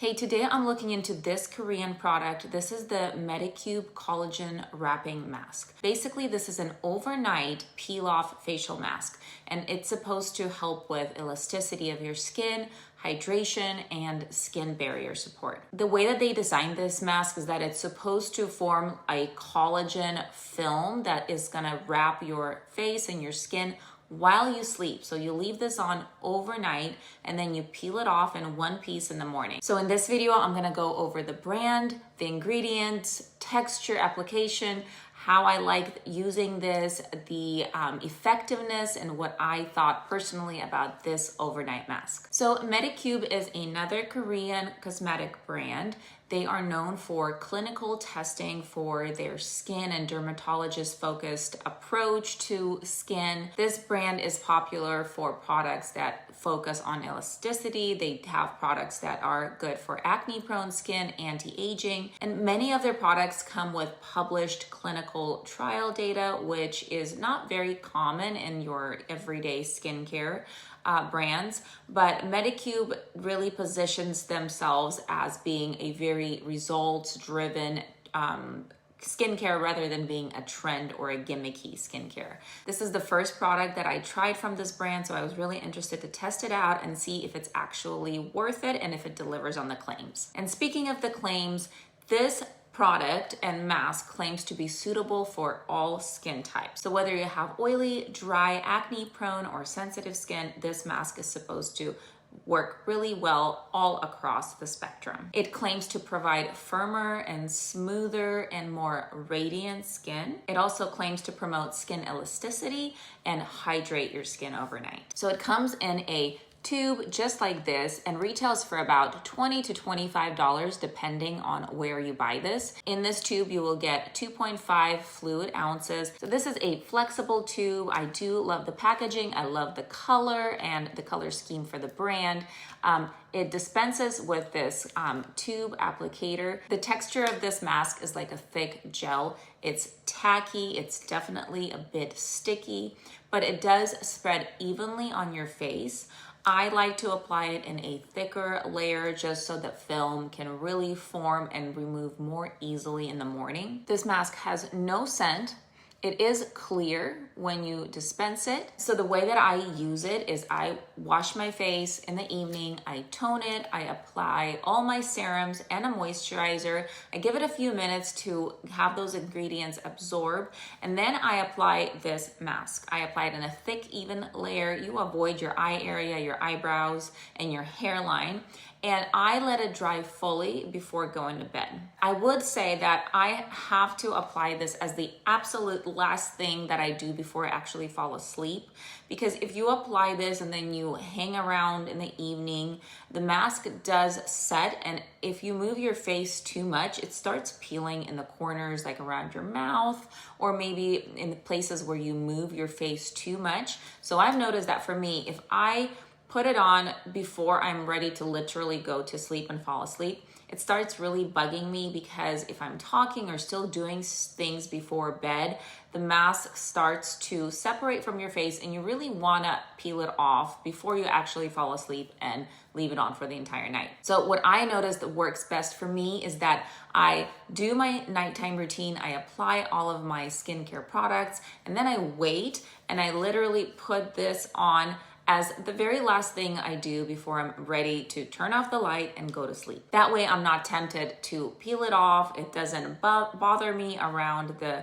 Hey, today I'm looking into this Korean product. This is the Medicube Collagen Wrapping Mask. Basically, this is an overnight peel-off facial mask, and it's supposed to help with elasticity of your skin, hydration, and skin barrier support. The way that they designed this mask is that it's supposed to form a collagen film that is gonna wrap your face and your skin while you sleep. So you leave this on overnight and then you peel it off in one piece in the morning. So in this video, I'm gonna go over the brand, the ingredients, texture, application, how I like using this, the effectiveness, and what I thought personally about this overnight mask. So Medicube is another Korean cosmetic brand. They are known for clinical testing for their skin and dermatologist-focused approach to skin. This brand is popular for products that focus on elasticity. They have products that are good for acne-prone skin, anti-aging, and many of their products come with published clinical trial data, which is not very common in your everyday skincare brands, but Medicube really positions themselves as being a very results-driven skincare rather than being a trend or a gimmicky skincare. This is the first product that I tried from this brand, so I was really interested to test it out and see if it's actually worth it and if it delivers on the claims. And speaking of the claims, this product and mask claims to be suitable for all skin types. So whether you have oily, dry, acne-prone, or sensitive skin, this mask is supposed to work really well all across the spectrum. It claims to provide firmer and smoother and more radiant skin. It also claims to promote skin elasticity and hydrate your skin overnight. So it comes in a tube just like this and retails for about $20 to $25 depending on where you buy this. In this tube you will get 2.5 fluid ounces. So this is a flexible tube. I do love the packaging. I love the color and the color scheme for the brand. It dispenses with this tube applicator. The texture of this mask is like a thick gel. It's tacky, it's definitely a bit sticky, but it does spread evenly on your face. I like to apply it in a thicker layer just so that film can really form and remove more easily in the morning. This mask has no scent. It is clear when you dispense it. So the way that I use it is I wash my face in the evening, I tone it, I apply all my serums and a moisturizer. I give it a few minutes to have those ingredients absorb, and then I apply this mask. I apply it in a thick, even layer. You avoid your eye area, your eyebrows, and your hairline. And I let it dry fully before going to bed. I would say that I have to apply this as the absolute last thing that I do before I actually fall asleep, because if you apply this and then you hang around in the evening, the mask does set, and if you move your face too much, it starts peeling in the corners, like around your mouth, or maybe in the places where you move your face too much. So I've noticed that for me, if I put it on before I'm ready to literally go to sleep and fall asleep, it starts really bugging me, because if I'm talking or still doing things before bed, the mask starts to separate from your face and you really wanna peel it off before you actually fall asleep and leave it on for the entire night. So what I noticed that works best for me is that I do my nighttime routine, I apply all of my skincare products, and then I wait and I literally put this on as the very last thing I do before I'm ready to turn off the light and go to sleep. That way I'm not tempted to peel it off. It doesn't bother me around the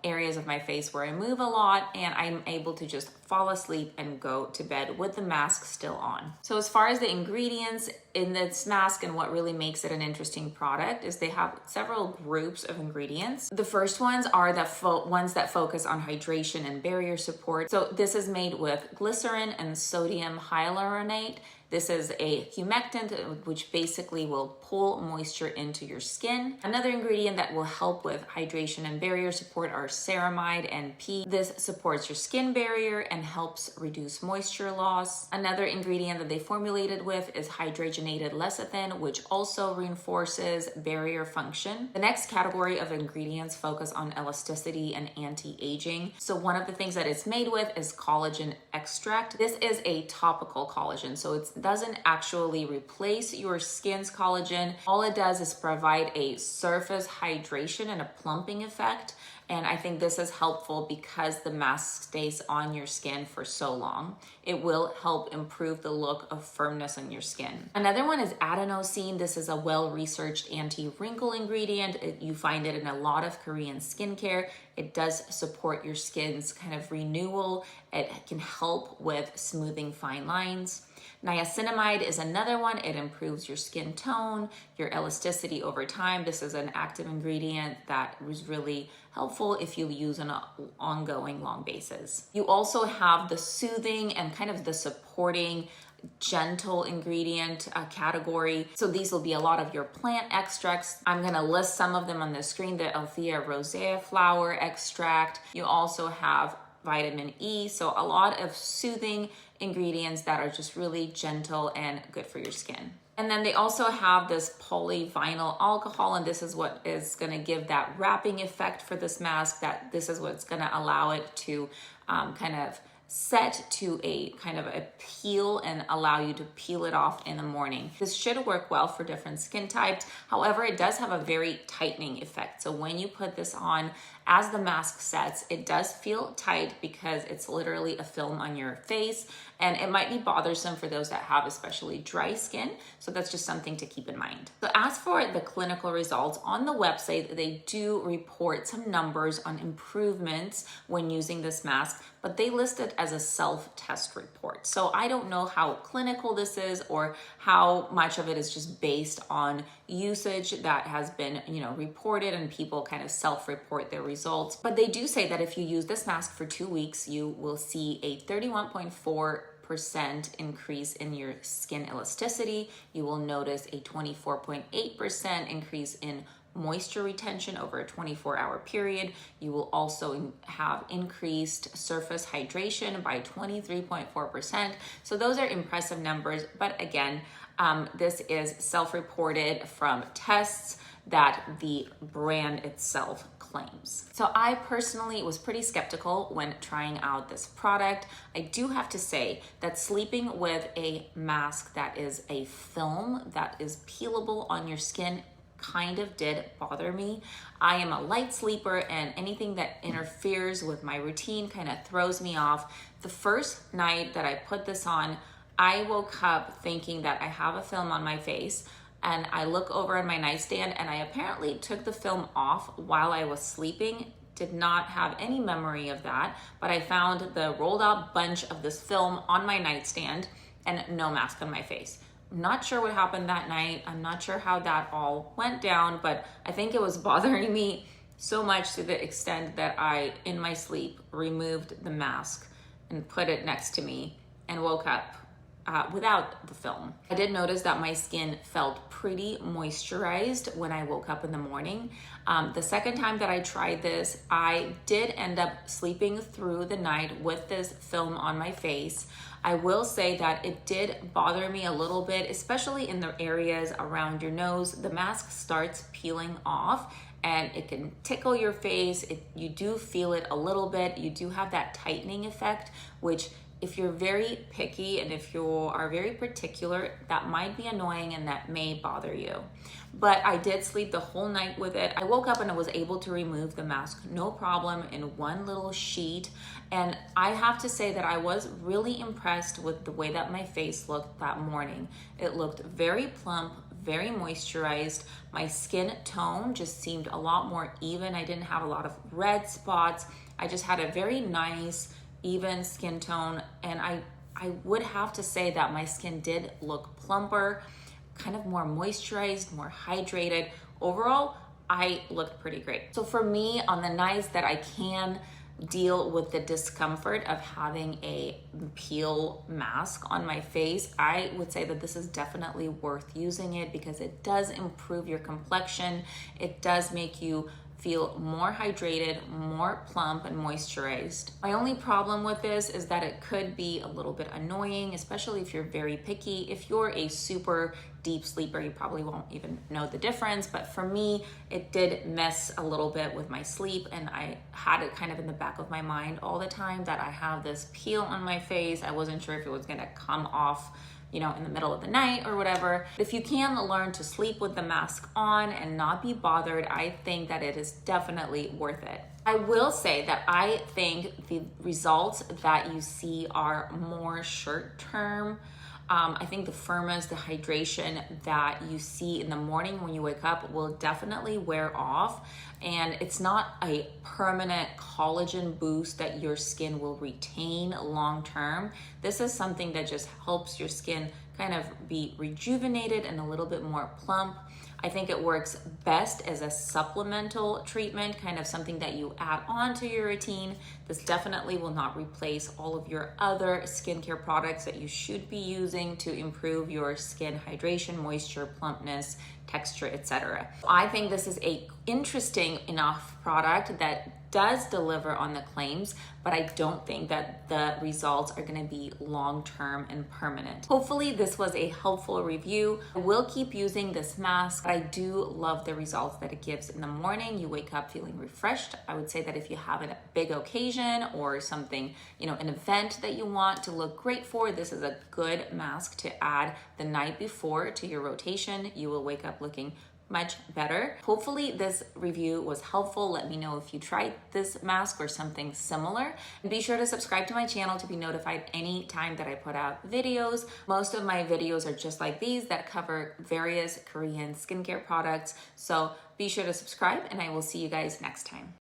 areas of my face where I move a lot, and I'm able to just fall asleep and go to bed with the mask still on. So as far as the ingredients in this mask and what really makes it an interesting product is they have several groups of ingredients. The first ones are the ones that focus on hydration and barrier support. So this is made with glycerin and sodium hyaluronate. This is a humectant, which basically will pull moisture into your skin. Another ingredient that will help with hydration and barrier support are ceramide and P. This supports your skin barrier and helps reduce moisture loss. Another ingredient that they formulated with is hydrogenated lecithin, which also reinforces barrier function. The next category of ingredients focus on elasticity and anti-aging. So one of the things that it's made with is collagen extract. This is a topical collagen, so it's doesn't actually replace your skin's collagen. All it does is provide a surface hydration and a plumping effect. And I think this is helpful because the mask stays on your skin for so long. It will help improve the look of firmness on your skin. Another one is adenosine. This is a well-researched anti-wrinkle ingredient. You find it in a lot of Korean skincare. It does support your skin's kind of renewal. It can help with smoothing fine lines. Niacinamide is another one. It improves your skin tone, your elasticity over time. This is an active ingredient that is really helpful if you use on an ongoing long basis. You also have the soothing and kind of the supporting gentle ingredient category. So these will be a lot of your plant extracts. I'm gonna list some of them on the screen. The Althea rosea flower extract. You also have vitamin E, so a lot of soothing ingredients that are just really gentle and good for your skin. And then they also have this polyvinyl alcohol, and this is what is going to give that wrapping effect for this mask. That this is what's going to allow it to kind of set to a kind of a peel and allow you to peel it off in the morning. This should work well for different skin types. However, it does have a very tightening effect. So when you put this on, as the mask sets, it does feel tight because it's literally a film on your face, and it might be bothersome for those that have especially dry skin. So that's just something to keep in mind. So as for the clinical results, on the website, they do report some numbers on improvements when using this mask, but they list it as a self-test report. So I don't know how clinical this is or how much of it is just based on usage that has been, reported and people kind of self-report their results. But they do say that if you use this mask for 2 weeks, you will see a 31.4% increase in your skin elasticity. You will notice a 24.8% increase in moisture retention over a 24-hour period. You will also have increased surface hydration by 23.4%. So those are impressive numbers. But again, this is self-reported from tests that the brand itself claims. So I personally was pretty skeptical when trying out this product. I do have to say that sleeping with a mask that is a film that is peelable on your skin kind of did bother me. I am a light sleeper, and anything that interferes with my routine kind of throws me off. The first night that I put this on, I woke up thinking that I have a film on my face, and I look over at my nightstand and I apparently took the film off while I was sleeping. Did not have any memory of that, but I found the rolled out bunch of this film on my nightstand and no mask on my face. I'm not sure what happened that night. I'm not sure how that all went down, but I think it was bothering me so much to the extent that I, in my sleep, removed the mask and put it next to me and woke up without the film. I did notice that my skin felt pretty moisturized when I woke up in the morning. The second time that I tried this, I did end up sleeping through the night with this film on my face. I will say that it did bother me a little bit, especially in the areas around your nose. The mask starts peeling off and it can tickle your face. You do feel it a little bit. You do have that tightening effect, which if you're very picky and if you are very particular, that might be annoying and that may bother you. But I did sleep the whole night with it. I woke up and I was able to remove the mask, no problem, in one little sheet. And I have to say that I was really impressed with the way that my face looked that morning. It looked very plump, very moisturized. My skin tone just seemed a lot more even. I didn't have a lot of red spots. I just had a very nice, even skin tone, and I would have to say that my skin did look plumper, kind of more moisturized, more hydrated. Overall, I looked pretty great. So for me, on the nights that I can deal with the discomfort of having a peel mask on my face, I would say that this is definitely worth using it because it does improve your complexion. It does make you feel more hydrated, more plump and moisturized. My only problem with this is that it could be a little bit annoying, especially if you're very picky. If you're a super deep sleeper, you probably won't even know the difference. But for me, it did mess a little bit with my sleep, and I had it kind of in the back of my mind all the time that I have this peel on my face. I wasn't sure if it was gonna come off you know, in the middle of the night or whatever. If you can learn to sleep with the mask on and not be bothered, I think that it is definitely worth it. I will say that I think the results that you see are more short-term. I think the firmness, the hydration that you see in the morning when you wake up will definitely wear off. And it's not a permanent collagen boost that your skin will retain long term. This is something that just helps your skin kind of be rejuvenated and a little bit more plump. I think it works best as a supplemental treatment, kind of something that you add on to your routine. This definitely will not replace all of your other skincare products that you should be using to improve your skin hydration, moisture, plumpness, texture, etc. I think this is a interesting enough product that does deliver on the claims, but I don't think that the results are going to be long-term and permanent. Hopefully this was a helpful review. I will keep using this mask, but I do love the results that it gives in the morning. You wake up feeling refreshed. I would say that if you have a big occasion or something, you know, an event that you want to look great for, this is a good mask to add the night before to your rotation. You will wake up looking much better. Hopefully this review was helpful. Let me know if you tried this mask or something similar. And be sure to subscribe to my channel to be notified anytime that I put out videos. Most of my videos are just like these that cover various Korean skincare products. So be sure to subscribe and I will see you guys next time.